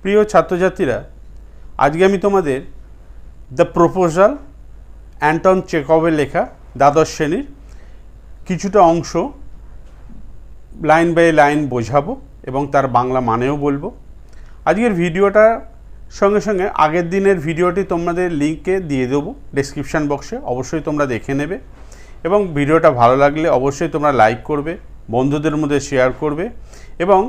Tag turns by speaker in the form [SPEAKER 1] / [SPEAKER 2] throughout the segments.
[SPEAKER 1] প্রিয় ছাত্রছাত্রীরা, আজকে আমি তোমাদের দ্য প্রপোজাল অ্যান্টন চেকভের লেখা দ্বাদশ শ্রেণীর কিছুটা অংশ লাইন বাই লাইন বোঝাবো এবং তার বাংলা মানেও বলবো। আজকের ভিডিওটা সঙ্গে সঙ্গে আগের দিনের ভিডিওটি তোমাদের লিঙ্কে দিয়ে দেবো ডেসক্রিপশান বক্সে, অবশ্যই তোমরা দেখে নেবে এবং ভিডিওটা ভালো লাগলে অবশ্যই তোমরা লাইক করবে, বন্ধুদের মধ্যে শেয়ার করবে এবং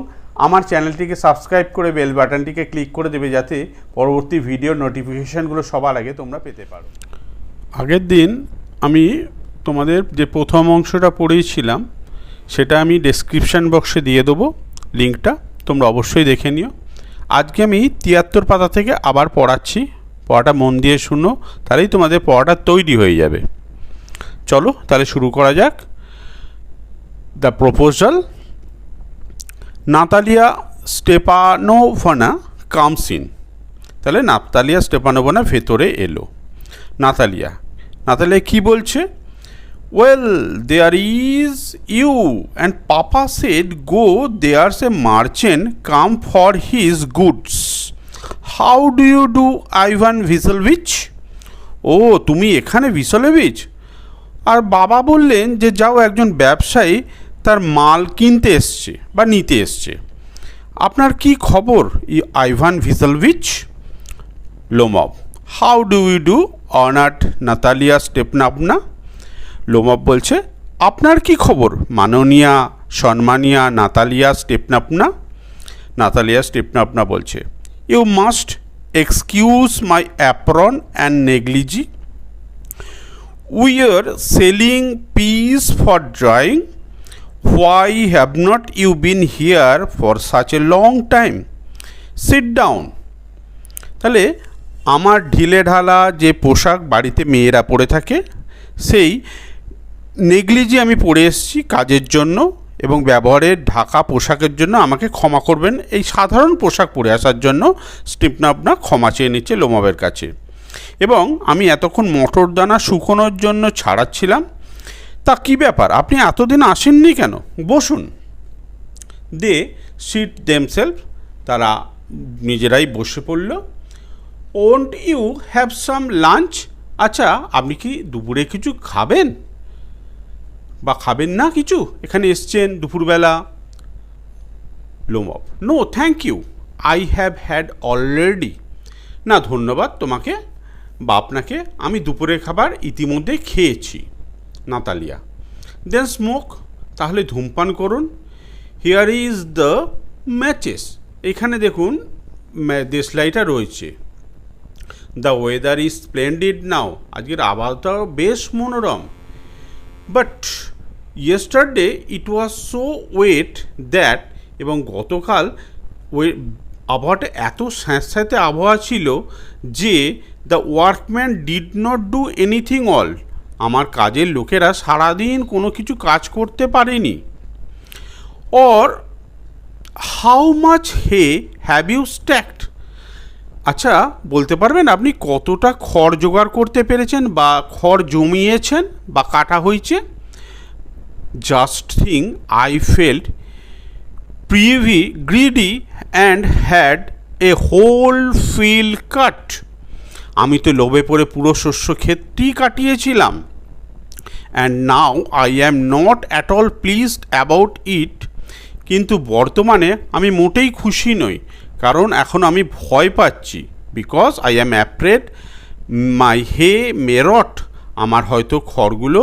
[SPEAKER 1] আমার চ্যানেলটিকে সাবস্ক্রাইব করে বেল বাটনটিকে ক্লিক করে দেবে যাতে পরবর্তী ভিডিওর নোটিফিকেশানগুলো সবার আগে তোমরা পেতে পারো। আগের দিন আমি তোমাদের যে প্রথম অংশটা পড়িয়েছিলাম সেটা আমি ডেসক্রিপশান বক্সে দিয়ে দেবো লিঙ্কটা, তোমরা অবশ্যই দেখে নিও। আজকে আমি ৭৩ পাতা থেকে আবার পড়াচ্ছি, পড়াটা মন দিয়ে শুনো, তাহলেই তোমাদের পড়াটা তৈরি হয়ে যাবে। চলো তাহলে শুরু করা যাক। The proposal. Natalia Stepanovna comes in. তাহলে নাতালিয়া স্টেপানোভনা ভেতরে এলো। নাতালিয়া কি বলছে? Well, there is you and papa said go, there's a merchant come for his goods. How do you do Ivan Vassilevitch? ও, তুমি এখানে ভিসেলভিচ? আর বাবা বললেন যে যাও, একজন ব্যবসায়ী তার মাল কিনতে এসছে বা নিতে এসছে। আপনার কি খবর Ivan Vassilevitch? Lomov. How do you do honoured Natalia Stepanovna? Lomov বলছে, আপনার কি খবর মাননীয়া সম্মানিয়া নাতালিয়া স্টেপানোভনা? নাতালিয়া স্টেপানোভনা বলছে, you must excuse my apron and negligee. We are shelling peas for drying. Why have not you been here for such a long time? Sit down. তাহলে আমার ঢিলে ঢালা যে পোশাক বাড়িতে মেয়েরা পরে থাকে, সেই নেগলিজি আমি পরে এসেছি কাজের জন্য এবং ব্যবহারের ঢাকা পোশাকের জন্য আমাকে ক্ষমা করবেন। এই সাধারণ পোশাক পরে আসার জন্য স্টেপানোভনা ক্ষমা চেয়ে নিচ্ছে লোমভের কাছে। এবং আমি এতক্ষণ মটর দানা শুকোনোর জন্য ছাড়াচ্ছিলাম। তা কী ব্যাপার, আপনি এতদিন আসেননি কেন? বসুন। They seat themselves. তারা নিজেরাই বসে পড়ল। Won't you have some lunch? আচ্ছা, আপনি কি দুপুরে কিছু খাবেন বা খাবেন না কিছু? এখানে এসছেন দুপুরবেলা। Lomov, no thank you, I have had already. না ধন্যবাদ তোমাকে বা আপনাকে, আমি দুপুরের খাবার ইতিমধ্যে খেয়েছি। Natalia, then smoke. তাহলে ধূমপান করুন। Here is the matches. এখানে দেখুন দেশলাইটা রয়েছে। The weather is splendid now. আজকের আবহাওয়াটাও বেশ মনোরম। But yesterday it was so wet that. এবং গতকাল আবহাওয়াটা এত স্যাঁতস্যাঁতে আবহাওয়া ছিল যে the workman did not do anything all. আমার কাজের লোকেরা সারাদিন কোনো কিছু কাজ করতে পারেনি। Or how much hay have you stacked? আচ্ছা, বলতে পারবেন আপনি কতটা খড় জোগাড় করতে পেরেছেন বা খড় জমিয়েছেন বা কাটা হয়েছে? Just think I felt greedy and had a whole field cut. আমি তো লোভে পড়ে পুরো শস্য ক্ষেতটি কাটিয়েছিলাম। And now I am not at all pleased about it. কিন্তু বর্তমানে আমি মোটেই খুশি নই, কারণ এখন আমি ভয় পাচ্ছি। বিকজ আই অ্যাম অ্যাফ্রেড মাই হে মে রট। আমার হয়তো খড়গুলো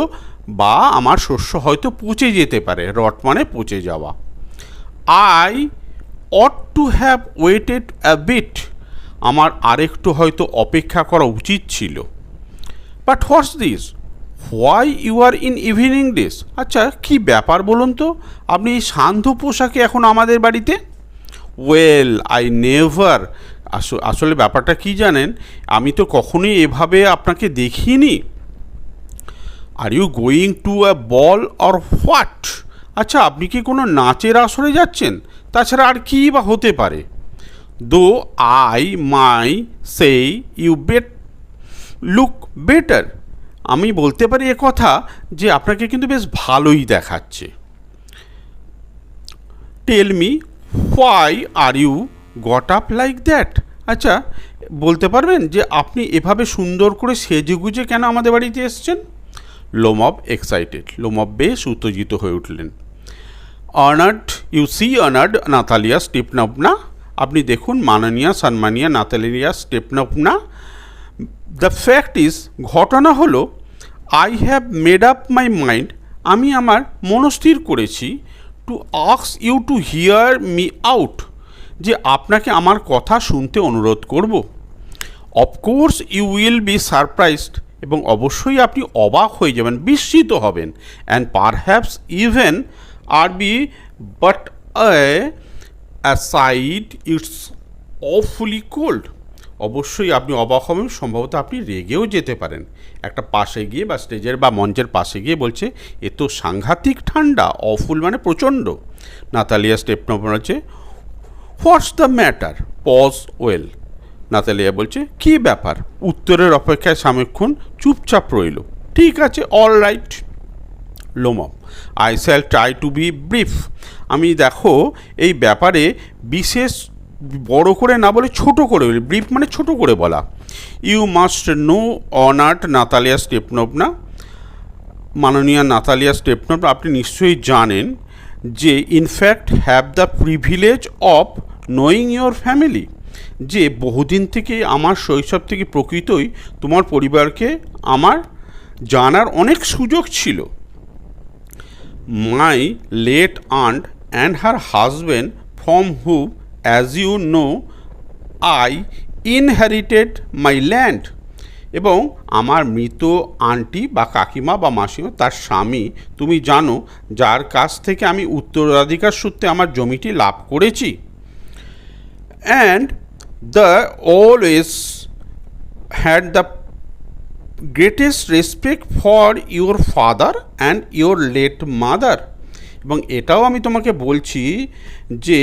[SPEAKER 1] বা আমার শস্য হয়তো পচে যেতে পারে। রট মানে পচে যাওয়া। I ought to have waited a bit. আমার আরেকটু হয়তো অপেক্ষা করা উচিত ছিল। But what's this? Why you are in evening dress? আচ্ছা, কি ব্যাপার বলুন তো, আপনি এই শান্ত পোশাকে এখন আমাদের বাড়িতে? Well, I never. আসলে ব্যাপারটা কি জানেন, আমি তো কখনোই এভাবে আপনাকে দেখিনি। Are you going to a ball or what? আচ্ছা, আপনি কি কোনো নাচের আসরে যাচ্ছেন? তাছাড়া আর কী বা হতে পারে? Though I may say you look better. আমি বলতে পারি কথা যে আপনাকে কিন্তু বেশ ভালোই দেখাচ্ছে। Tell me why are you got up like that? আচ্ছা, বলতে পারবেন যে আপনি এভাবে সুন্দর করে সেজেগুজে কেন আমাদের বাড়িতে এসছেন? লোমব এক্সাইটেড, লোমব বেশ উত্তেজিত হয়ে উঠলেন। Honoured, you see honoured Natalia Stepanovna, আপনি দেখুন মাননীয়া সম্মানীয়া Natalia Stepanovna, the fact is, ঘটনা হলো, I have made up my mind, আমি আমার মনস্থির করেছি, to ask you to hear me out, যে আপনাকে আমার কথা শুনতে অনুরোধ করব। Of course you will be surprised, এবং অবশ্যই আপনি অবাক হয়ে যাবেন, বিস্মিত হবেন, and perhaps even are be but aside it's awfully cold, অবশ্যই আপনি অবাক হবেন, সম্ভবত আপনি রেগেও যেতে পারেন। একটা পাশে গিয়ে বা স্টেজের বা মঞ্চের পাশে গিয়ে বলছে, এ তো সাংঘাতিক ঠান্ডা, অফুল মানে প্রচণ্ড। নাতালিয়া স্টেপনভনা বলছে, what's the matter, pause well. Natalia বলছে, কী ব্যাপার? উত্তরের অপেক্ষায় সাময়িকক্ষণ চুপচাপ রইল। ঠিক আছে, all right. Lomov, I shall try to be brief, আমি দেখো এই ব্যাপারে বিশেষ বড় করে না বলে ছোট করে বলি, ব্রিফ মানে ছোট করে বলা। You must know honoured Natalia Stepanovna, মাননীয়া নাতালিয়া স্টেপনভনা, আপনি নিশ্চয়ই জানেন যে in fact have the privilege of knowing your family, যে বহুদিন থেকে আমার শৈশব থেকে প্রকৃতই তোমার পরিবারকে আমার জানার অনেক সুযোগ ছিল। My late aunt and her husband, from who as you know I inherited my land, এবং আমার মৃত আন্টি বা কাকিমা বা মাসিমা, তার স্বামী, তুমি জানো, যার কাছ থেকে আমি উত্তরাধিকার সূত্রে আমার জমিটি লাভ করেছি। And the always had the greatest respect for your father and your late mother, এবং এটাও আমি তোমাকে বলছি যে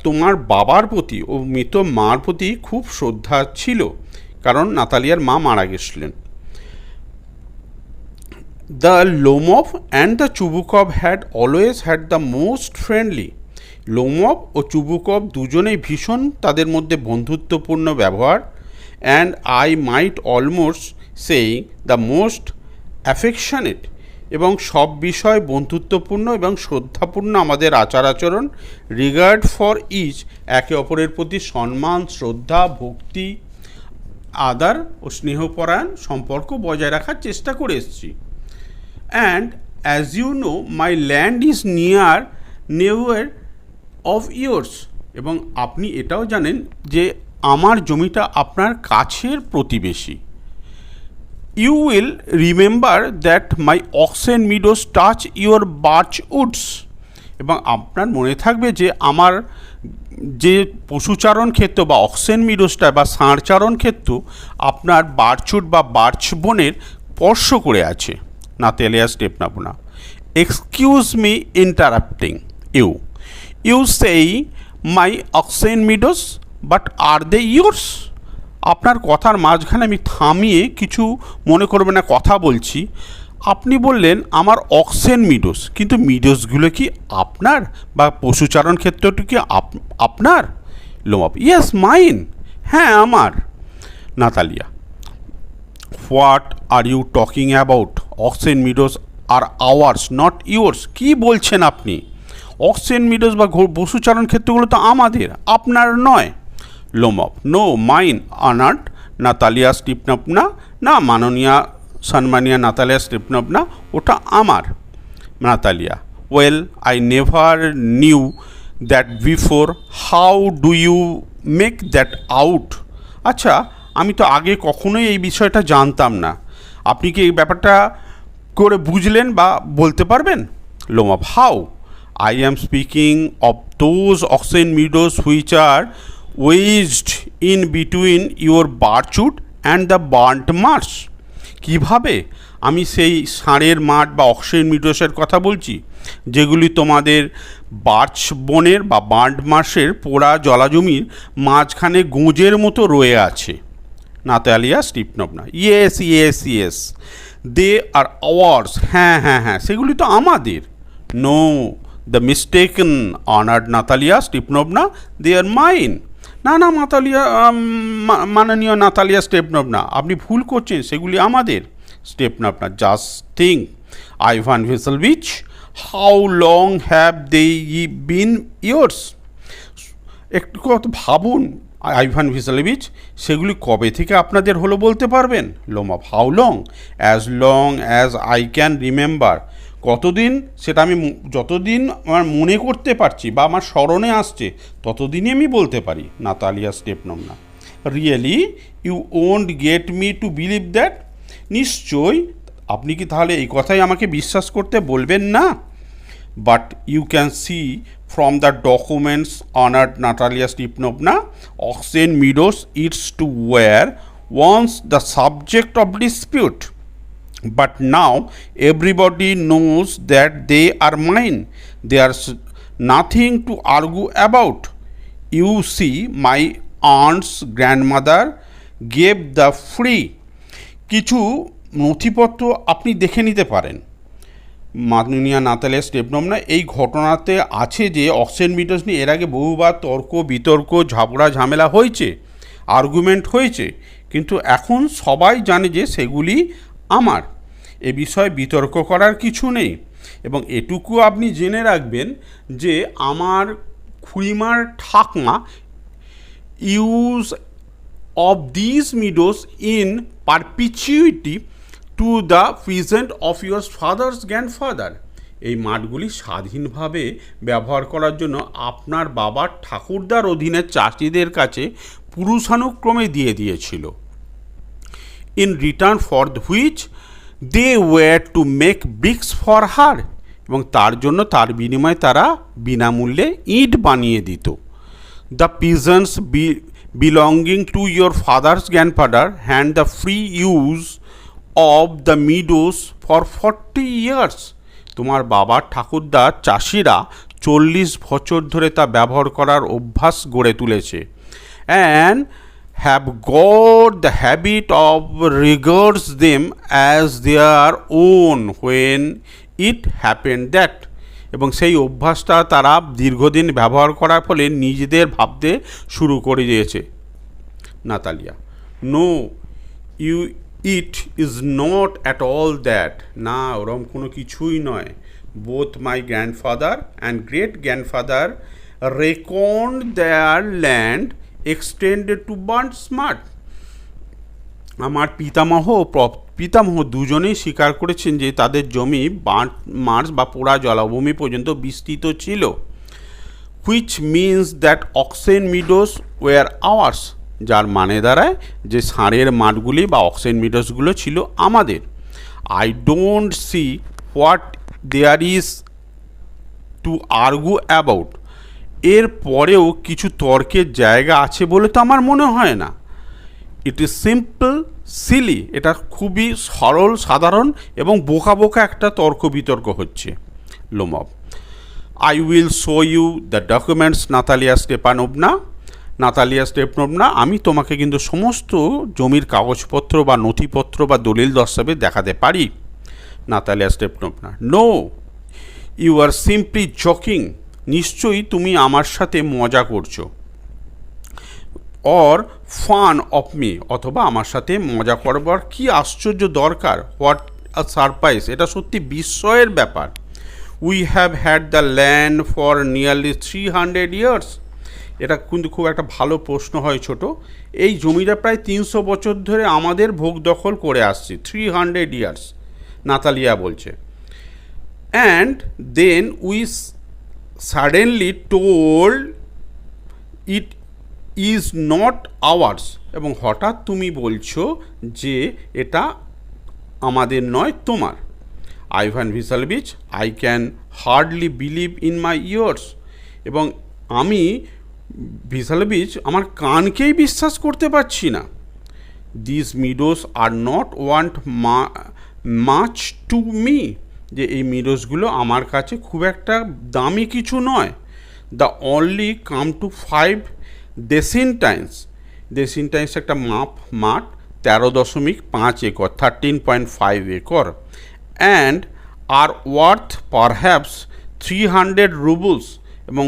[SPEAKER 1] তোমার বাবার প্রতি ও মৃত মার প্রতি খুব শ্রদ্ধা ছিল, কারণ নাতালিয়ার মা মারা গেছিলেন। The Lomov and the Chubukov had always had the most friendly, Lomov ও চুবুকভ দুজনেই ভীষণ তাদের মধ্যে বন্ধুত্বপূর্ণ ব্যবহার, and I might almost say the most affectionate, এবং সব বিষয় বন্ধুত্বপূর্ণ এবং শ্রদ্ধাপূর্ণ আমাদের আচার আচরণ, রিগার্ড ফর ইচ, একে অপরের প্রতি সম্মান, শ্রদ্ধা, ভক্তি, আদর ও স্নেহপরায়ণ সম্পর্ক বজায় রাখার চেষ্টা করে এসেছি। And as you know my land is near neighbour of yours, এবং আপনি এটাও জানেন যে আমার জমিটা আপনার কাছের প্রতিবেশী। You will remember that my oxen meadows touch your birch woods, এবং আপনার মনে থাকবে যে আমার যে পশুচারণ ক্ষেত্র বা অক্সেন মিডোসটা বা ষাঁড়চারণ ক্ষেত্র আপনার বার্চউড বা বার্চ বনের স্পর্শ করে আছে। Natalia Stepanovna, excuse me interrupting you, you say my oxen meadows but are they yours, আপনার কথার মাঝখানে আমি থামিয়ে, কিছু মনে করবে না, কথা বলছি, আপনি বললেন আমার অক্সেন মিডোস, কিন্তু মিডোসগুলো কি আপনার, বা পশুচারণ ক্ষেত্রটি কি আপনার? লোমব, ইয়েস মাইন, হ্যাঁ আমার। Natalia, what are you talking about, oxen meadows are ours not yours, কী বলছেন আপনি? অক্সেন মিডোস বা পশুচারণ ক্ষেত্রগুলো তো আমাদের, আপনার নয়। Lomov, no mine honoured Natalia Stepanovna, না মাননীয়া সম্মানীয়া নাতালিয়া স্টেপনভনা, ওটা আমার। Natalia, well I never knew that before, how do you make that out, আচ্ছা আমি তো আগে কখনোই এই বিষয়টা জানতাম না, আপনি কি এই ব্যাপারটা করে বুঝলেন বা বলতে পারবেন? লোমব, how? I am speaking of those oxen meadows which are wedged in between your birchwood and the burnt marsh. কিভাবে? আমি সেই ষাঁড়ের মাঠ বা অক্সেন মিডোসের কথা বলছি, যেগুলি তোমাদের বার্চ বনের বা বার্ন্ট মার্শের পোড়া জলাজমির মাঝখানে গোঁজের মতো রয়ে আছে। Natalia Stepanovna, yes yes yes, they are ours, হ্যাঁ হ্যাঁ হ্যাঁ, সেগুলি তো আমাদের। No, the mistaken honoured Natalia Stepanovna, they are mine. না না মাননীয় নাতালিয়া স্টেপনোভনা, আপনি ভুল করছেন, সেগুলি আমাদের। Stepanovna, just think Ivan Vassilevitch, how long have they been yours. একটু কথা ভাবুন আইভান ভেসেলভিচ, সেগুলি কবে থেকে আপনাদের হলো বলতে পারবেন? Lomov, how long as I can remember. কতদিন, সেটা আমি যতদিন আমার মনে করতে পারছি বা আমার স্মরণে আসছে ততদিনই আমি বলতে পারি। Natalia Stepanovna, really you won't get me to believe that. নিশ্চয়ই আপনি কি তাহলে এই কথাই আমাকে বিশ্বাস করতে বলবেন না? But you can see from the documents honored Natalia Stepanovna, Oxen Meadows is to were once the subject of dispute, but now everybody knows that they are mine. There's nothing to argue about. You see, my aunt's grandmother gave the free. কিছু নথিপত্র আপনি দেখে নিতে পারেন মাননীয়া Natalia স্টেপনোভনা। এই ঘটনাতে আছে যে অক্সেন মিডোস নিয়ে এর আগে বহুবার তর্ক বিতর্ক ঝগড়া ঝামেলা হয়েছে, আর্গুমেন্ট হয়েছে, কিন্তু এখন সবাই জানে যে সেগুলি আমার। এ বিষয়ে বিতর্ক করার কিছু নেই। এবং এটুকু আপনি জেনে রাখবেন যে আমার খুড়িমার ঠাকমা use of this meadows in perpetuity to the present of your father's grandfather. এই মাঠগুলি স্বাধীনভাবে ব্যবহার করার জন্য আপনার বাবার ঠাকুরদার অধীনে চাষিদের কাছে পুরুষানুক্রমে দিয়ে দিয়েছিল। In return for which they were to make bricks for her, এবং তার জন্য তার বিনিময়ে তারা বিনামূল্যে ইট বানিয়ে দিত। The pigeons belonging to your father's grandfather hand the free use of the Meadows for 40 years. তোমার বাবার ঠাকুরদার চাষিরা 40 বছর ধরে তা ব্যবহার করার অভ্যাস গড়ে তুলেছে। And have got the habit of regards them as their own when it happen that. এবং সেই অভ্যাসটা তারা দীর্ঘদিন ব্যবহার করার ফলে নিজেদের ভাবতে শুরু করে দিয়েছে। Natalia, no you it is not at all that. না, ওরম কোনো কিছুই নয়। Both my grandfather and great grandfather reckoned their land extended to burnt marsh. আমার পিতামহ দুজনেই স্বীকার করেছেন যে তাদের জমি বার্ন মার্স বা পোড়া জলাভূমি পর্যন্ত বিস্তৃত ছিল। Which means that oxen meadows were ours, যার মানে দাঁড়ায় যে ষাঁড়ের মাঠগুলি বা অক্সেন মিডোসগুলো ছিল আমাদের। I don't see what there is to argue about. এর পরেও কিছু তর্কের জায়গা আছে বলে তো আমার মনে হয় না। ইট ইজ সিম্পল সিলি, এটা খুবই সরল সাধারণ এবং বোকা বোকা একটা তর্ক বিতর্ক হচ্ছে। Lomov, I will show you the documents Natalia Stepanovna. Natalia Stepanovna, আমি তোমাকে কিন্তু সমস্ত জমির কাগজপত্র বা নথিপত্র বা দলিল দস্তাবেজ দেখাতে পারি। Natalia Stepanovna, no you are simply joking. নিশ্চয়ই তুমি আমার সাথে মজা করছো। অর ফান অফ মি, অথবা আমার সাথে মজা করবার কি আশ্চর্য দরকার। হোয়াট আ সারপ্রাইজ, এটা সত্যি বিস্ময়ের ব্যাপার। We have had the land for nearly 300 years. এটা কিন্তু খুব একটা ভালো প্রশ্ন হয় ছোট। এই জমিটা প্রায় 300 বছর ধরে আমাদের ভোগ দখল করে আসছি। 300 ইয়ার্স, নাতালিয়া বলছে। And then we suddenly told it is not ours, এবং হঠাৎ তুমি বলছো যে এটা আমাদের নয়, তোমার। Ivan Vassilevitch, I can hardly believe in my ears. এবং আমি ভেসেলভিচ আমার কানকেই বিশ্বাস করতে পারছি না। This meadows are not want much to me, যে এই মিডোসগুলো আমার কাছে খুব একটা দামি কিছু নয়। The only come to 5 dessiatins. Dessiatins একটা মাঠ 13.5 acre, 13.5 acre. And are worth perhaps 300 roubles, এবং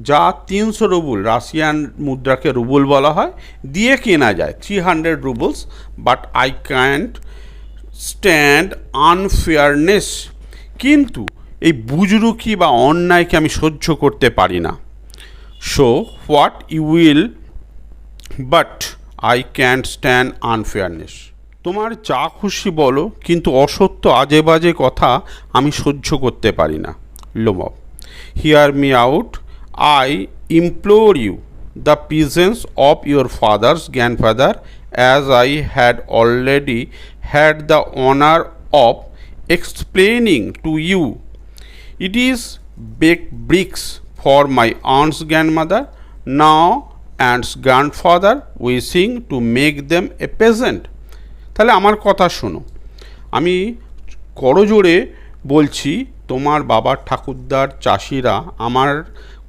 [SPEAKER 1] যা 300 রুবল, রাশিয়ান মুদ্রাকে রুবল বলা হয়, দিয়ে কেনা যায় 300 roubles. But I can't stand unfairness, কিন্তু এই বুজরুকি বা অন্যায়কে আমি সহ্য করতে পারি না। So what you will, but I can't stand unfairness. তোমার যা খুশি বলো, কিন্তু অসত্য আজে বাজে কথা আমি সহ্য করতে পারি না। Lomov, hear me out, I implore you the presence of your father's grandfather, as I had already had the honour of explaining to you. It is baked bricks for my aunt's grandmother, now aunt's grandfather wishing to make them a present. তাহলে আমার কথা শোনো, আমি করজোড়ে বলছি, তোমার বাবার ঠাকুরদার চাষিরা আমার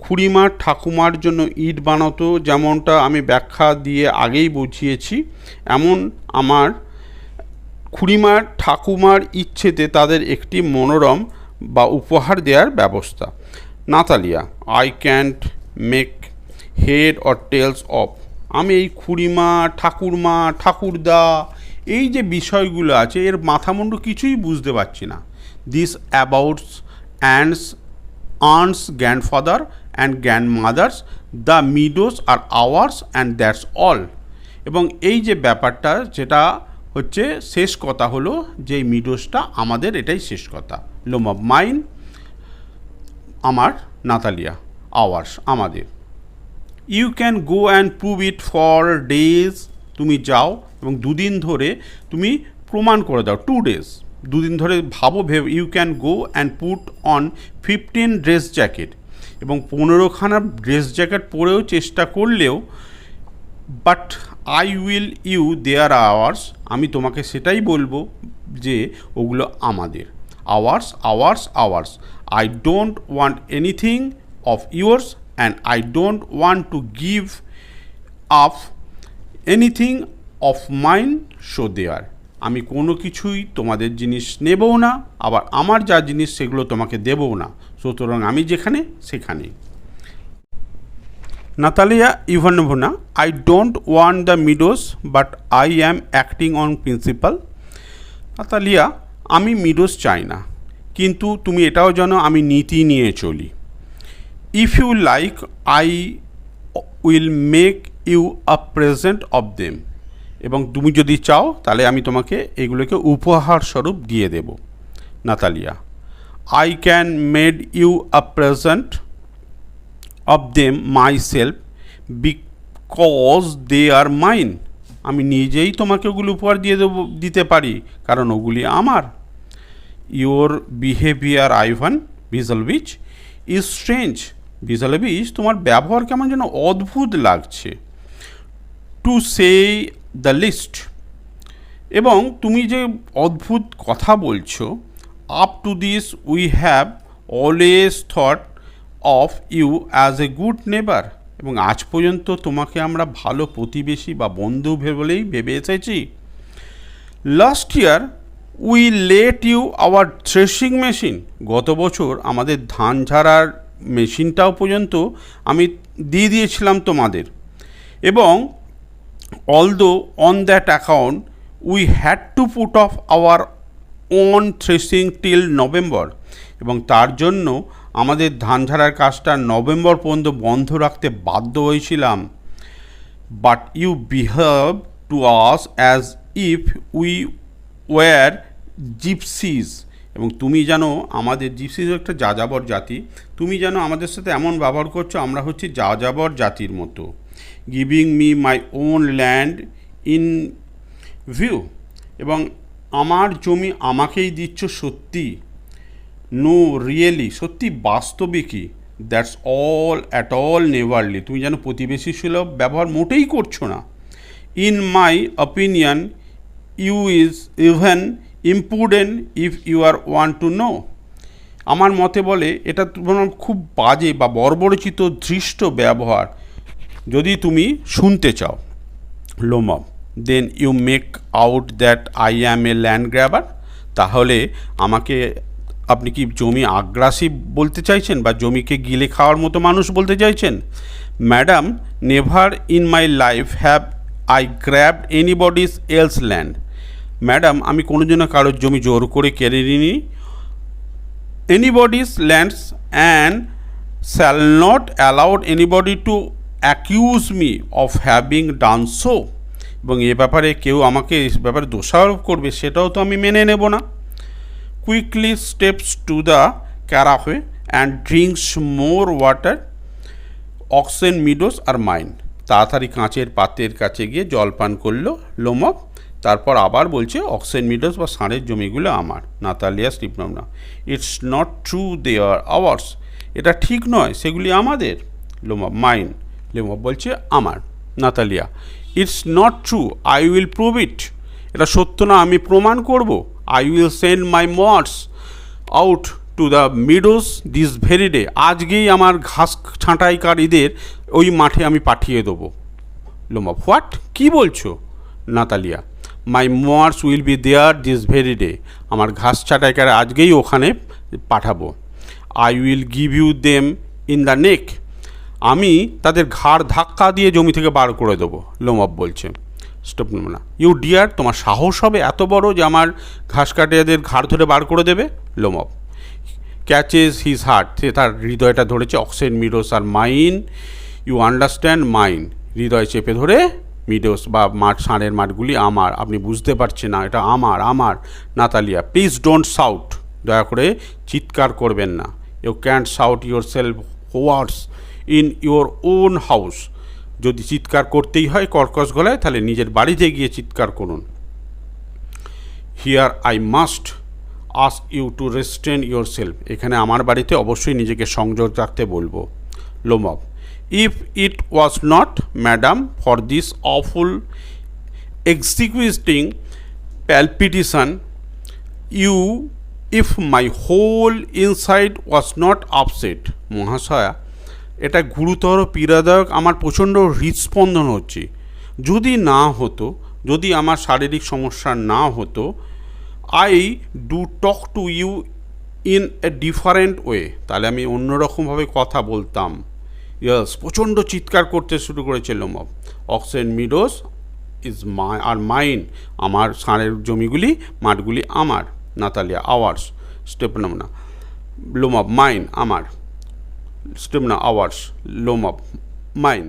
[SPEAKER 1] খুড়িমার ঠাকুমার জন্য ইট বানাতো, যেমনটা আমি ব্যাখ্যা দিয়ে আগেই বুঝিয়েছি, এমন আমার খুড়িমার ঠাকুমার ইচ্ছেতে তাদের একটি মনোরম বা উপহার দেওয়ার ব্যবস্থা। Natalia, I can't make head or tails of, আমি এই খুড়িমা, ঠাকুরমা, ঠাকুরদা, এই যে বিষয়গুলো আছে এর মাথামুন্ডু কিছুই বুঝতে পারছি না। This abouts ands aunts grandfather and grandmothers, the meadows are ours and that's all. এবং এই যে ব্যাপারটা, যেটা হচ্ছে শেষ কথা হলো যে এই মিডোসটা আমাদের, এটাই শেষ কথা। লোম অফ মাইন, আমার। নাতালিয়া, আওয়ার্স, আমাদের। You can go and prove it for days, তুমি যাও এবং দুদিন ধরে তুমি প্রমাণ করে দাও। 2 days, দুদিন ধরে ভাবো, ভেবে। You can go and put on 15 dress jacket, এবং 15খানা ড্রেস জ্যাকেট পরেও চেষ্টা করলেও, but I will you there ours, আমি তোমাকে সেটাই বলবো যে ওগুলো আমাদের। Ours, ours, ours. I don't want anything of yours and I don't want to give up anything of mine, so there. আমি কোনো কিছুই তোমাদের জিনিস নেবও না, আবার আমার যা জিনিস সেগুলো তোমাকে দেবও না, সুতরাং আমি যেখানে সেখানেই। Natalia Ivanovna, I don't want the meadows, but I am acting on principle. Natalia, আমি মিডোস চাই না, কিন্তু তুমি এটাও জানো আমি নীতি নিয়ে চলি। If you like, I will make you a present of them, এবং তুমি যদি চাও তাহলে আমি তোমাকে এগুলোকে উপহার স্বরূপ দিয়ে দেব। Natalia, I can made you a present of them myself because they are mine, আমি নিজেই তোমাকে ওগুলো উপহার দিতে পারি, কারণ ওগুলি আমার। Your behaviour Ivan Vassilevitch is strange, Vassilevitch তোমার ব্যবহার কেমন যেন অদ্ভুত লাগছে, টু সে দ্য লিস্ট, এবং তুমি যে অদ্ভুত কথা বলছো। Up to this we have always thought of you as a good neighbour, এবং আজ পর্যন্ত তোমাকে আমরা ভালো প্রতিবেশী বা বন্ধু বলেই ভেবে এসেছি। Last year we let you our threshing machine, গত বছর আমাদের ধান ঝাড়ার মেশিনটাও পর্যন্ত আমি দিয়ে দিয়েছিলাম তোমাদের, এবং although on that account we had to put off our own threshing till November, এবং তার জন্য আমাদের ধান ঝাড়ার কাজটা নভেম্বর পর্যন্ত বন্ধ রাখতে বাধ্য হয়েছিলাম। But you behave to us as if we were gypsies, এবং তুমি জানো আমাদের জিপসিস একটা যাযাবর জাতি, তুমি জানো আমাদের সাথে এমন ব্যবহার করছো আমরা হচ্ছি যাযাবর জাতির মতো। Giving me my own land in view, এবং আমার জমি আমাকেই দিচ্ছ, সত্যি? নো রিয়েলি, সত্যি বাস্তবিকই? That's all at all neighbourly, তুমি যেন প্রতিবেশী সুলভ ব্যবহার মোটেই করছো না। In my opinion you is even impudent if you are want to know, আমার মতে বলে এটা তোমার খুব বাজে বা বর্বরচিত ধৃষ্ট ব্যবহার, যদি তুমি শুনতে চাও। Lomov, then you make out that I am a land grabber, তাহলে আমাকে আপনি কি জমি আগ্রাসী বলতে চাইছেন বা জমিকে গিলে খাওয়ার মতো মানুষ বলতে চাইছেন? Madam, never in my life have I grabbed anybody's else land. Madam, আমি কোনোদিনও কারোর জমি জোর করে কেড়ে নিইনি। Anybody's lands and shall not allowed anybody to accuse me of having done so. এবং এ ব্যাপারে কেউ আমাকে এই ব্যাপারে দোষারোপ করবে সেটাও তো আমি মেনে নেব না। Quickly steps to the carafe and drinks more water. Oxen meadows are mine. তাড়াতাড়ি কাঁচের পাত্রের কাছে গিয়ে জল পান করলো লোমব। তারপর আবার বলছে অক্সেন মিডোস বা ষাঁড়ের জমিগুলো আমার। Natalia Stepanovna, it's not true, they are ours. এটা ঠিক নয়, সেগুলি আমাদের। লোমব, মাইন। লোমব বলছে আমার। Natalia, it's not true, I will prove it. এটা সত্য না, আমি প্রমাণ করব। I will send my mowers out to the meadows this very day. আজকেই আমার ঘাস ছাঁটাইকারীদের ওই মাঠে আমি পাঠিয়ে দেবো। লোমব, হোয়াট, কী বলছো? Natalia, my mowers will be there this very day. আমার ঘাস ছাঁটাইকার আজকেই ওখানে পাঠাবো। I will give you them in the neck. আমি তাদের ঘাড় ধাক্কা দিয়ে জমি থেকে বার করে দেবো। লোমব বলছে। স্টিপনভনা, ইউ ডিয়ার, তোমার সাহস হবে এত বড় যে আমার ঘাস কাটিয়াদের ঘাড় ধরে বার করে দেবে? লোমব ক্যাচেস হিজ হার্ট, সে তার হৃদয়টা ধরেছে। Oxen meadows are mine, you understand, mine. হৃদয় চেপে ধরে, মিডোস বা মাঠ, ষাঁড়ের মাঠগুলি আমার, আপনি বুঝতে পারছেন না, এটা আমার, আমার। নাতালিয়া, প্লিজ ডোন্ট শাউট, দয়া করে চিৎকার করবেন না। You can't shout yourself hoarse in your own house. যদি চিৎকার করতেই হয় কর্কশ গলায়, তাহলে নিজের বাড়িতে গিয়ে চিৎকার করুন। Here I must ask you to restrain yourself. এখানে আমার বাড়িতে অবশ্যই নিজেকে সংযত রাখতে বলবো। Lomov, if it was not, madam, for this awful excruciating palpitation, you, if my whole inside was not upset. মহাশয়া, এটা গুরুতর পীড়াদায়ক, আমার প্রচণ্ড হৃদস্পন্দন হচ্ছে। যদি না হতো, যদি আমার শারীরিক সমস্যা না হতো, I do talk to you in a different way, তাহলে আমি অন্যরকমভাবে কথা বলতাম। ইয়েস, প্রচণ্ড চিৎকার করতে শুরু করেছে Lomov. Oxen meadows is my are mine, আমার ষাঁড়ের জমিগুলি, মাঠগুলি আমার। Natalia, ours. Stepanovna, Lomov, mine, আমার। Stepanovna, ours. Lomov, mine.